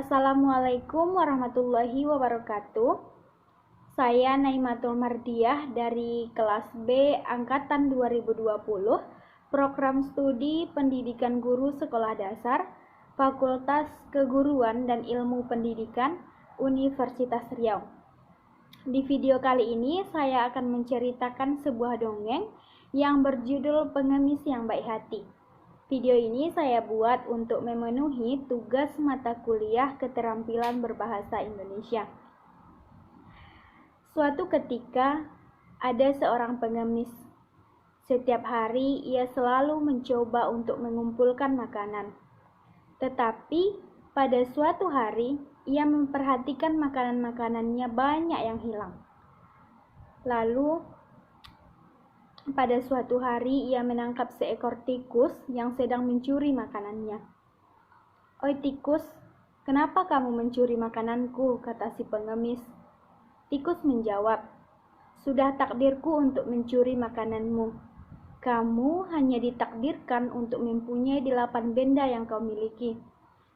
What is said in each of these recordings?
Assalamualaikum warahmatullahi wabarakatuh. Saya Naimatul Mardiah dari kelas B angkatan 2020, Program Studi Pendidikan Guru Sekolah Dasar, Fakultas Keguruan dan Ilmu Pendidikan, Universitas Riau. Di video kali ini saya akan menceritakan sebuah dongeng yang berjudul Pengemis yang Baik Hati. Video ini saya buat untuk memenuhi tugas mata kuliah keterampilan berbahasa Indonesia. Suatu ketika, ada seorang pengemis. Setiap hari ia selalu mencoba untuk mengumpulkan makanan. Tetapi pada suatu hari, ia memperhatikan makanan-makanannya banyak yang hilang. Lalu, pada suatu hari ia menangkap seekor tikus yang sedang mencuri makanannya. "Oi tikus, kenapa kamu mencuri makananku?" kata si pengemis. Tikus menjawab, "Sudah takdirku untuk mencuri makananmu. Kamu hanya ditakdirkan untuk mempunyai 8 benda yang kau miliki.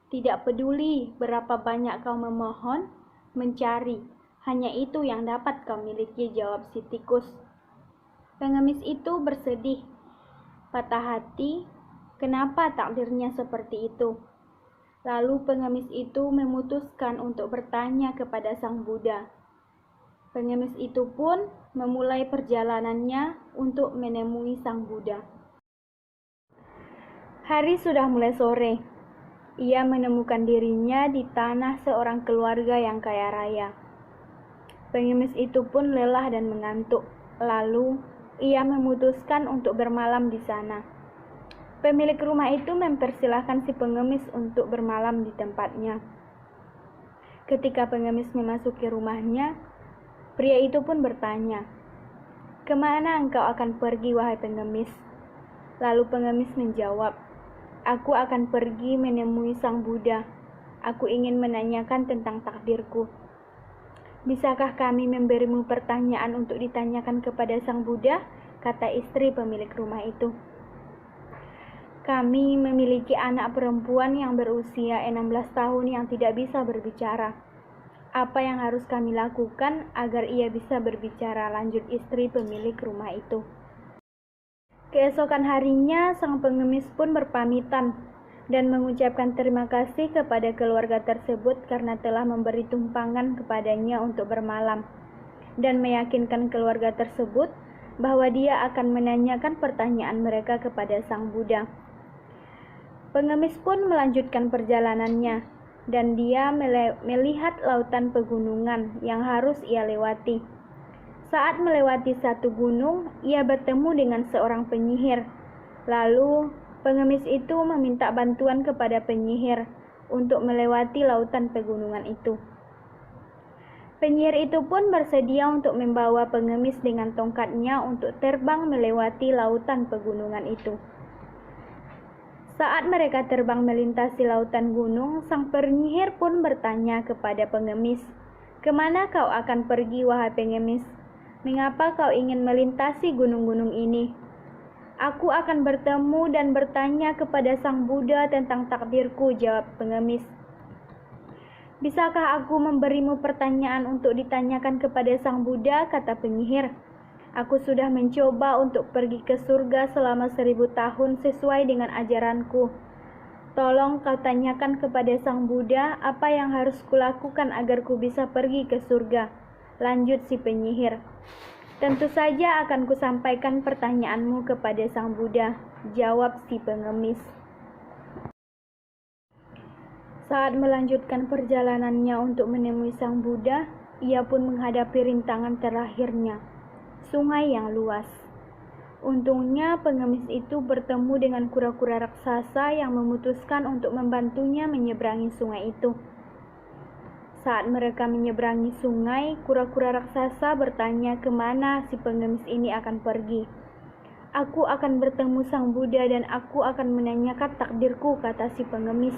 Tidak peduli berapa banyak kau memohon, mencari, hanya itu yang dapat kau miliki," jawab si tikus. Pengemis itu bersedih, patah hati, kenapa takdirnya seperti itu. Lalu pengemis itu memutuskan untuk bertanya kepada Sang Buddha. Pengemis itu pun memulai perjalanannya untuk menemui Sang Buddha. Hari sudah mulai sore. Ia menemukan dirinya di tanah seorang keluarga yang kaya raya. Pengemis itu pun lelah dan mengantuk. Lalu ia memutuskan untuk bermalam di sana. Pemilik rumah itu mempersilahkan si pengemis untuk bermalam di tempatnya. Ketika pengemis memasuki rumahnya, pria itu pun bertanya, "Kemana engkau akan pergi, wahai pengemis?" Lalu pengemis menjawab, "Aku akan pergi menemui Sang Buddha. Aku ingin menanyakan tentang takdirku." "Bisakah kami memberimu pertanyaan untuk ditanyakan kepada Sang Buddha?" kata istri pemilik rumah itu. "Kami memiliki anak perempuan yang berusia 16 tahun yang tidak bisa berbicara. Apa yang harus kami lakukan agar ia bisa berbicara?" lanjut istri pemilik rumah itu. Keesokan harinya, sang pengemis pun berpamitan dan mengucapkan terima kasih kepada keluarga tersebut karena telah memberi tumpangan kepadanya untuk bermalam, dan meyakinkan keluarga tersebut bahwa dia akan menanyakan pertanyaan mereka kepada Sang Buddha. Pengemis pun melanjutkan perjalanannya, dan dia melihat lautan pegunungan yang harus ia lewati. Saat melewati satu gunung, ia bertemu dengan seorang penyihir. Lalu pengemis itu meminta bantuan kepada penyihir untuk melewati lautan pegunungan itu. Penyihir itu pun bersedia untuk membawa pengemis dengan tongkatnya untuk terbang melewati lautan pegunungan itu. Saat mereka terbang melintasi lautan gunung, sang penyihir pun bertanya kepada pengemis, "Kemana kau akan pergi, wahai pengemis? Mengapa kau ingin melintasi gunung-gunung ini?" "Aku akan bertemu dan bertanya kepada Sang Buddha tentang takdirku," jawab pengemis. "Bisakah aku memberimu pertanyaan untuk ditanyakan kepada Sang Buddha?" kata penyihir. "Aku sudah mencoba untuk pergi ke surga selama 1000 tahun sesuai dengan ajaranku. Tolong kau tanyakan kepada Sang Buddha apa yang harus kulakukan agar ku bisa pergi ke surga," lanjut si penyihir. "Tentu saja akan kusampaikan pertanyaanmu kepada Sang Buddha," jawab si pengemis. Saat melanjutkan perjalanannya untuk menemui Sang Buddha, ia pun menghadapi rintangan terakhirnya, sungai yang luas. Untungnya pengemis itu bertemu dengan kura-kura raksasa yang memutuskan untuk membantunya menyeberangi sungai itu. Saat mereka menyeberangi sungai, kura-kura raksasa bertanya kemana si pengemis ini akan pergi. "Aku akan bertemu Sang Buddha dan aku akan menanyakan takdirku," kata si pengemis.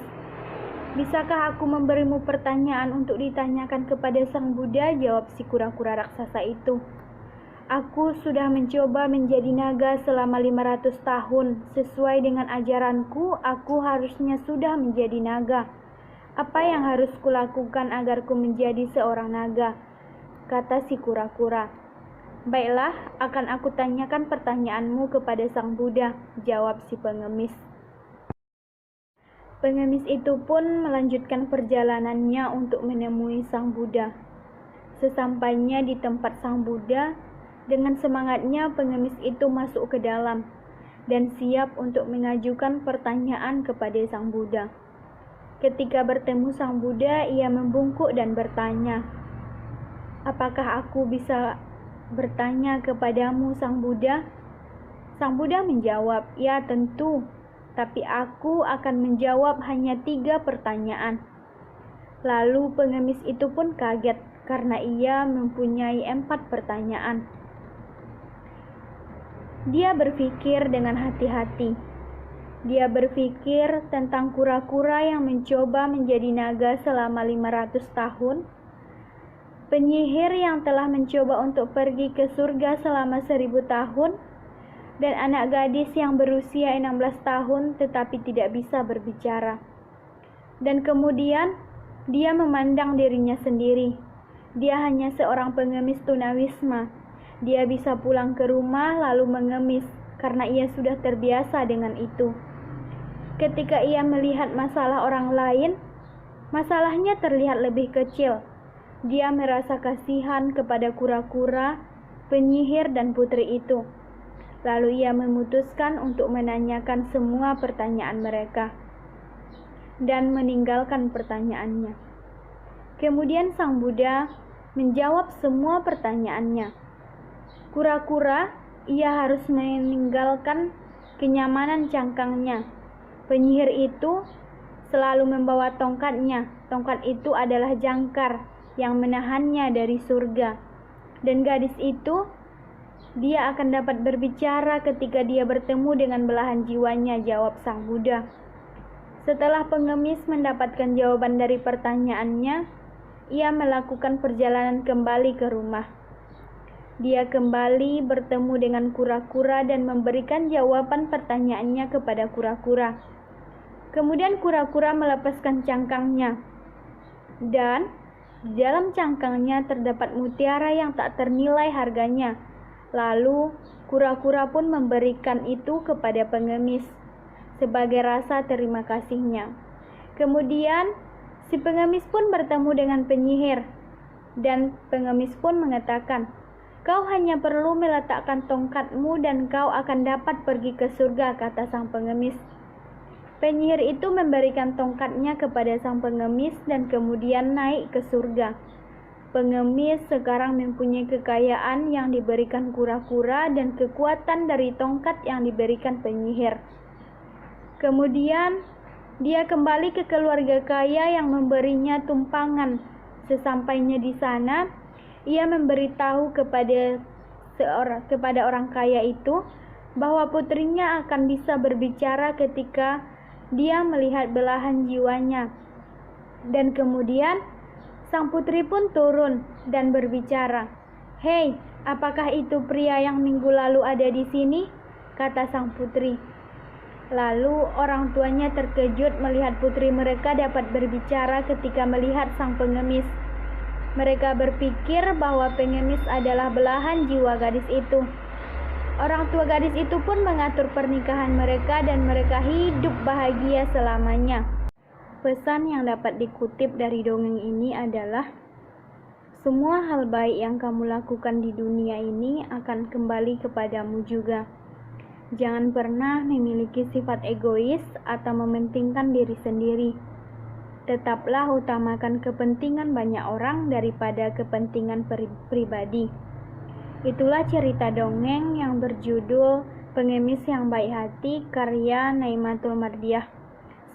"Bisakah aku memberimu pertanyaan untuk ditanyakan kepada Sang Buddha?" jawab si kura-kura raksasa itu. "Aku sudah mencoba menjadi naga selama 500 tahun. Sesuai dengan ajaranku, aku harusnya sudah menjadi naga. Apa yang harus kulakukan agar ku menjadi seorang naga?" kata si kura-kura. "Baiklah, akan aku tanyakan pertanyaanmu kepada Sang Buddha," jawab si pengemis. Pengemis itu pun melanjutkan perjalanannya untuk menemui Sang Buddha. Sesampainya di tempat Sang Buddha, dengan semangatnya pengemis itu masuk ke dalam dan siap untuk mengajukan pertanyaan kepada Sang Buddha. Ketika bertemu Sang Buddha, ia membungkuk dan bertanya, "Apakah aku bisa bertanya kepadamu, Sang Buddha?" Sang Buddha menjawab, "Ya tentu, tapi aku akan menjawab hanya 3 pertanyaan." Lalu pengemis itu pun kaget karena ia mempunyai 4 pertanyaan. Dia berpikir dengan hati-hati. Dia berpikir tentang kura-kura yang mencoba menjadi naga selama 500 tahun, penyihir yang telah mencoba untuk pergi ke surga selama 1000 tahun, dan anak gadis yang berusia 16 tahun tetapi tidak bisa berbicara. Dan kemudian dia memandang dirinya sendiri. Dia hanya seorang pengemis tunawisma. Dia bisa pulang ke rumah lalu mengemis karena ia sudah terbiasa dengan itu. Ketika ia melihat masalah orang lain, masalahnya terlihat lebih kecil. Dia merasa kasihan kepada kura-kura, penyihir, dan putri itu. Lalu ia memutuskan untuk menanyakan semua pertanyaan mereka dan meninggalkan pertanyaannya. Kemudian Sang Buddha menjawab semua pertanyaannya. Kura-kura, ia harus meninggalkan kenyamanan cangkangnya. Penyihir itu selalu membawa tongkatnya. Tongkat itu adalah jangkar yang menahannya dari surga. Dan gadis itu, dia akan dapat berbicara ketika dia bertemu dengan belahan jiwanya, jawab Sang Buddha. Setelah pengemis mendapatkan jawaban dari pertanyaannya, ia melakukan perjalanan kembali ke rumah. Dia kembali bertemu dengan kura-kura dan memberikan jawaban pertanyaannya kepada kura-kura. Kemudian kura-kura melepaskan cangkangnya, dan di dalam cangkangnya terdapat mutiara yang tak ternilai harganya. Lalu kura-kura pun memberikan itu kepada pengemis sebagai rasa terima kasihnya. Kemudian si pengemis pun bertemu dengan penyihir, dan pengemis pun mengatakan, "Kau hanya perlu meletakkan tongkatmu dan kau akan dapat pergi ke surga," kata sang pengemis. Penyihir itu memberikan tongkatnya kepada sang pengemis dan kemudian naik ke surga. Pengemis sekarang mempunyai kekayaan yang diberikan kura-kura dan kekuatan dari tongkat yang diberikan penyihir. Kemudian dia kembali ke keluarga kaya yang memberinya tumpangan. Sesampainya di sana, ia memberitahu kepada orang kaya itu bahwa putrinya akan bisa berbicara ketika dia melihat belahan jiwanya. Dan kemudian sang putri pun turun dan berbicara. "Hei, apakah itu pria yang minggu lalu ada di sini?" kata sang putri. Lalu orang tuanya terkejut melihat putri mereka dapat berbicara ketika melihat sang pengemis. Mereka berpikir bahwa pengemis adalah belahan jiwa gadis itu. Orang tua gadis itu pun mengatur pernikahan mereka dan mereka hidup bahagia selamanya. Pesan yang dapat dikutip dari dongeng ini adalah, semua hal baik yang kamu lakukan di dunia ini akan kembali kepadamu juga. Jangan pernah memiliki sifat egois atau mementingkan diri sendiri. Tetaplah utamakan kepentingan banyak orang daripada kepentingan pribadi. Itulah cerita dongeng yang berjudul Pengemis yang Baik Hati, karya Naimatul Mardiah.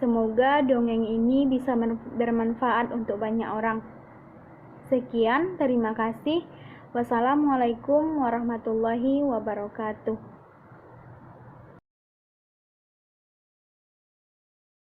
Semoga dongeng ini bisa bermanfaat untuk banyak orang. Sekian, terima kasih. Wassalamualaikum warahmatullahi wabarakatuh.